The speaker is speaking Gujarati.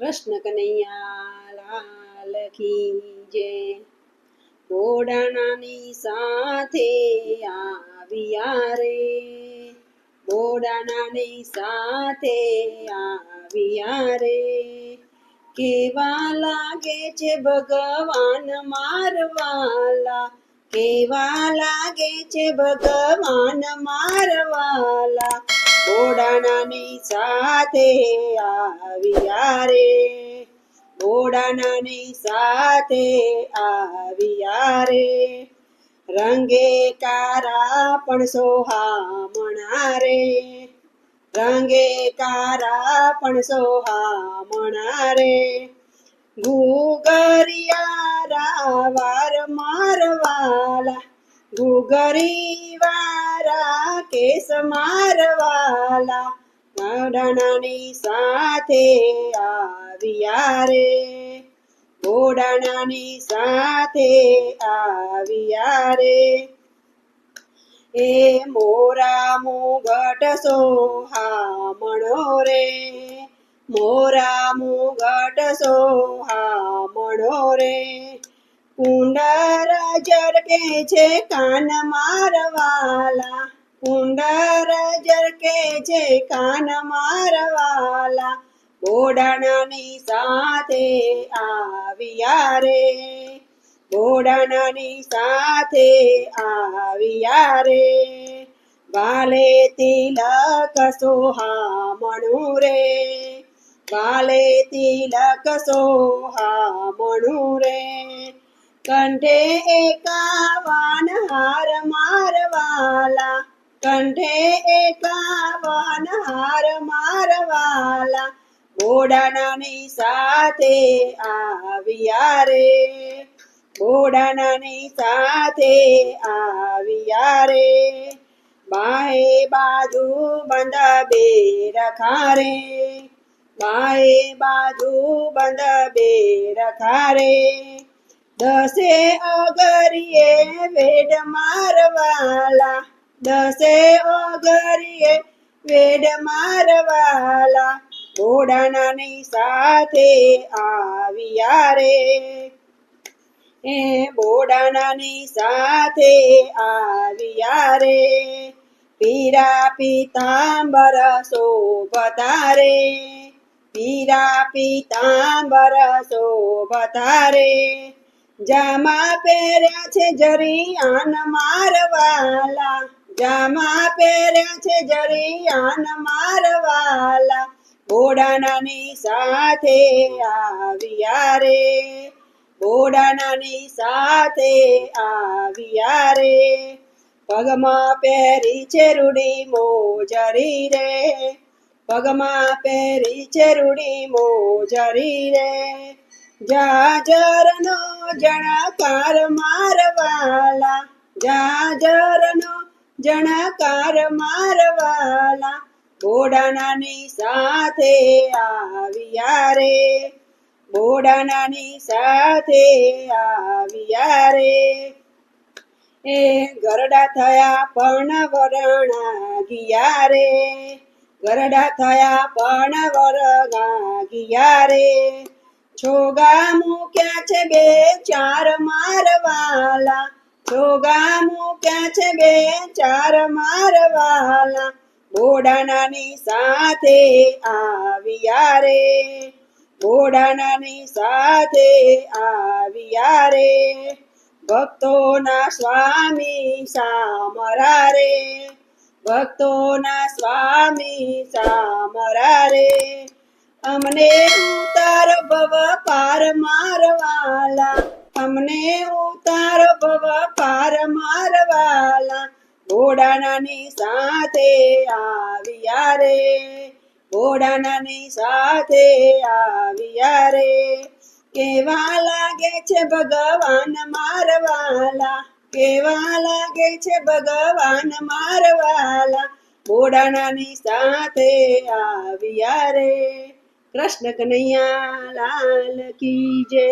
કૃષ્ણ કનૈયા લાલ કી જય। બોડાણાની સાથે આવ્યા રે, બોડાણાની સાથે આવ્યા રે। કેવા લાગે છે ભગવાન મારવાલા, કેવા લાગે છે ભગવાન મારવાલા। બોડાણાની સાથે આવ્યા રે, બોડાણાની સાથે આવ્યા રે। રંગે કારા પણ સોહામણા રે, રંગે કારા પણ સોહામણા રે। ઘૂઘરિયા વાર મારવાલા, ઘૂઘરી વારા કેસ મારવાલા। બોડાણાની સાથે આવ્યા રે, બોડાણાની સાથે આવ્યા રે। એ મોરા મુગટ સોહામણો રે, મોરા મુગટ સોહામણો રે। કુંડર જરકે છે કાન મારવાલા, કુંડર જરકે છે કાન મારવાલા। બોડાણાની સાથે આવ્યા રે, બોડાણાની સાથે આવ્યા રે। વાલે તિલક સોહામણું રે, વાલે તિલક સોહામણું રે। કંઠે એકાવન હાર મારવાલા, કંઠે એકાવન હાર મારવાલા। બોડાણાની સાથે આવ્યા રે, બોડાણાની સાથે આવ્યા રે। બાહે બાજુ બંધ બે રખા રે, બાહે બાજુ બંધ બે રખા રે। દસે અગરીએ વેડ મારવાલા, દસે અગરીએ વેડ મારવાલા। બોડાણાની સાથે આવ્યા રે, એ બોડાણાની સાથે આવ્યા રે। પીરા પીતાંબર શોભતા રે, પીરા પીતાંબર શોભતા રે। જામા પહેર્યા છે જરિયાન મારવાલા, જામા પહેર્યા છે જરિયાન મારવાલા। બોડાણાની સાથે આવ્યા રે, બોડાણાની સાથે આવ્યા રે। પગમાં પહેરી છે રૂડી મોજરી રે, પગમાં પહેરી છે રૂડી મોજરી રે। જાજરનો જણકાર મારવાલા, જાજરનો જણકાર મારવાલા। બોડાણાની સાથે આવ્યા રે, બોડાણાની સાથે આવ્યા રે। એ ગરડા થયા પણ વરણા ગયા રે, ગરડા થયા પણ વરણા ગયા રે। છોગા મૂક્યા છે બે ચાર મારવાલા, છોગા મૂક્યા છે બે ચાર મારવાલા। બોડાણાની સાથે આવ્યા રે, બોડાણાની સાથે આવ્યા રે। ભક્તોના સ્વામી સામરા રે, ભક્તોના સ્વામી સામરા રે। અમને ઉતારો ભવ પાર મારવાલા, અમને ઉતારો ભવ પાર મારવાલા। બોડાણાની સાથે આવ્યા રે, બોડાણાની સાથે આવ્યા રે। કેવા લાગે છે ભગવાન મારવાલા, કેવા લાગે છે ભગવાન મારવાલા। બોડાણાની સાથે આવ્યા રે। કૃષ્ણ કનૈયા લાલ કી જય।